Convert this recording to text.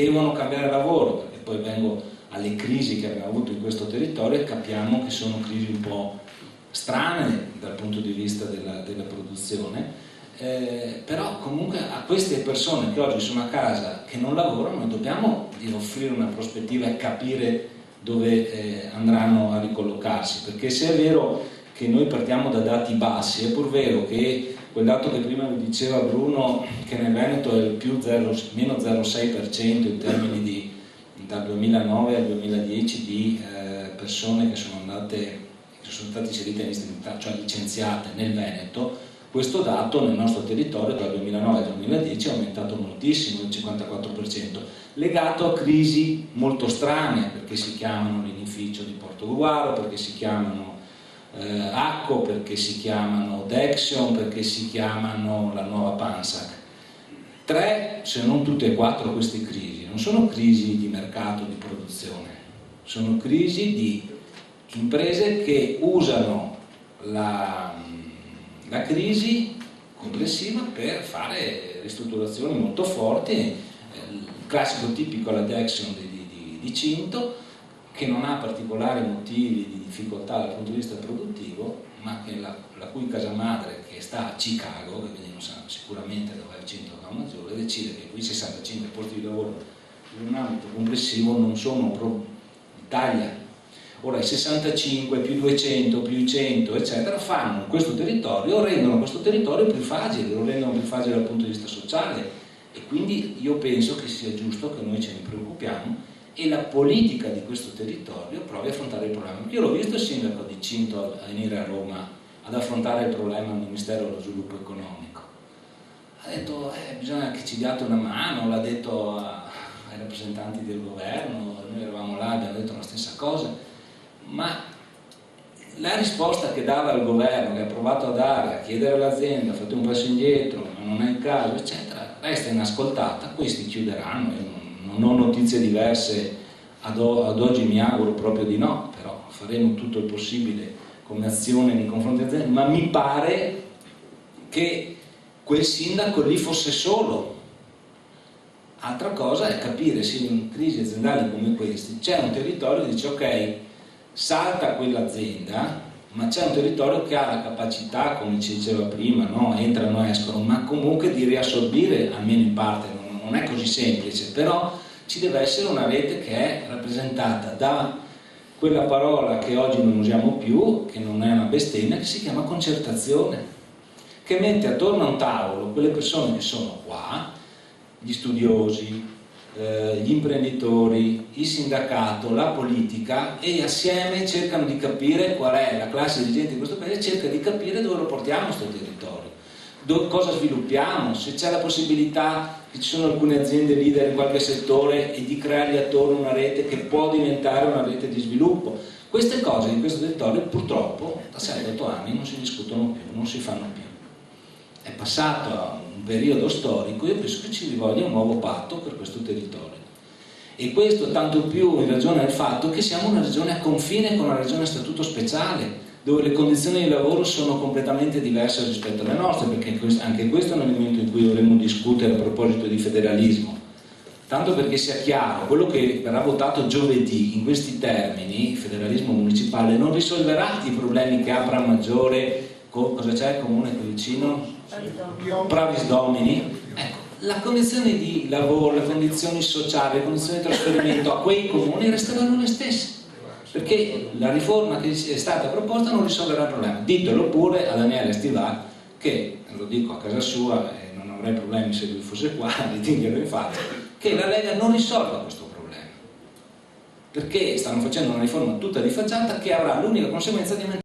devono cambiare lavoro, perché poi vengo alle crisi che abbiamo avuto in questo territorio e capiamo che sono crisi un po' strane dal punto di vista della produzione. Però comunque a queste persone che oggi sono a casa, che non lavorano, dobbiamo offrire una prospettiva e capire dove andranno a ricollocarsi, perché se è vero che noi partiamo da dati bassi, è pur vero che quel dato che prima vi diceva Bruno, che nel Veneto è il meno 0,6% in termini di, dal 2009 al 2010, di persone che sono state inserite in lista di mobilità, cioè licenziate nel Veneto. Questo dato nel nostro territorio dal 2009 al 2010 è aumentato moltissimo, il 54%, legato a crisi molto strane, perché si chiamano l'Inificio di Portogruaro, perché si chiamano Acco, perché si chiamano Dexion, perché si chiamano la nuova Pansac. 3, se non tutte e 4 queste crisi, non sono crisi di mercato, di produzione, sono crisi di imprese che usano la crisi complessiva per fare ristrutturazioni molto forti. Il classico tipico è la Dexion di Cinto, che non ha particolari motivi di difficoltà dal punto di vista produttivo, ma che la cui casa madre, che sta a Chicago, che quindi non sa sicuramente dove è il centro maggiore, decide che quei 65 posti di lavoro in un ambito complessivo non sono pro Italia. Ora i 65 più 200 più i 100 eccetera fanno questo territorio, rendono questo territorio più facile, lo rendono più facile dal punto di vista sociale, e quindi io penso che sia giusto che noi ce ne preoccupiamo e la politica di questo territorio provi a affrontare il problema. Io l'ho visto il sindaco di Cinto a venire a Roma ad affrontare il problema al Ministero dello Sviluppo Economico. Ha detto bisogna che ci diate una mano, l'ha detto ai rappresentanti del governo, noi eravamo là, abbiamo detto la stessa cosa, ma la risposta che dava il governo, che ha provato a dare, a chiedere all'azienda fate un passo indietro, ma non è il caso, eccetera, resta inascoltata. Questi chiuderanno, io non ho notizie diverse ad oggi, mi auguro proprio di no, però faremo tutto il possibile come azione nei confronti dell'azienda, ma mi pare che quel sindaco lì fosse solo. Altra cosa è capire se in crisi aziendali come queste c'è un territorio che dice ok, salta quell'azienda, ma c'è un territorio che ha la capacità, come ci diceva prima, no? Entrano e escono, ma comunque di riassorbire almeno in parte. Non è così semplice, però ci deve essere una rete che è rappresentata da quella parola che oggi non usiamo più, che non è una bestemmia, che si chiama concertazione, che mette attorno a un tavolo quelle persone che sono qua, gli studiosi, gli imprenditori, il sindacato, la politica, e assieme cercano di capire qual è la classe dirigente di questo paese, cerca di capire dove lo portiamo questo territorio, cosa sviluppiamo, se c'è la possibilità che ci sono alcune aziende leader in qualche settore e di creargli attorno una rete che può diventare una rete di sviluppo. Queste cose in questo territorio purtroppo da 7-8 anni non si discutono più, non si fanno più. È passato un periodo storico, io penso che ci voglia un nuovo patto per questo territorio, e questo tanto più in ragione del fatto che siamo una regione a confine con una regione a statuto speciale, dove le condizioni di lavoro sono completamente diverse rispetto alle nostre, perché anche questo è un elemento in cui dovremmo discutere a proposito di federalismo. Tanto perché sia chiaro, quello che verrà votato giovedì in questi termini, il federalismo municipale, non risolverà i problemi che ha Pramaggiore, cosa c'è il comune qui vicino? Pravis Domini. Ecco, le condizioni di lavoro, le condizioni sociali, le condizioni di trasferimento a quei comuni resteranno le stesse, perché la riforma che è stata proposta non risolverà il problema. Ditelo pure a Daniele Stival, che lo dico a casa sua e non avrei problemi se lui fosse qua di dirglielo in faccia, che la Lega non risolva questo problema, perché stanno facendo una riforma tutta di facciata che avrà l'unica conseguenza di aumentare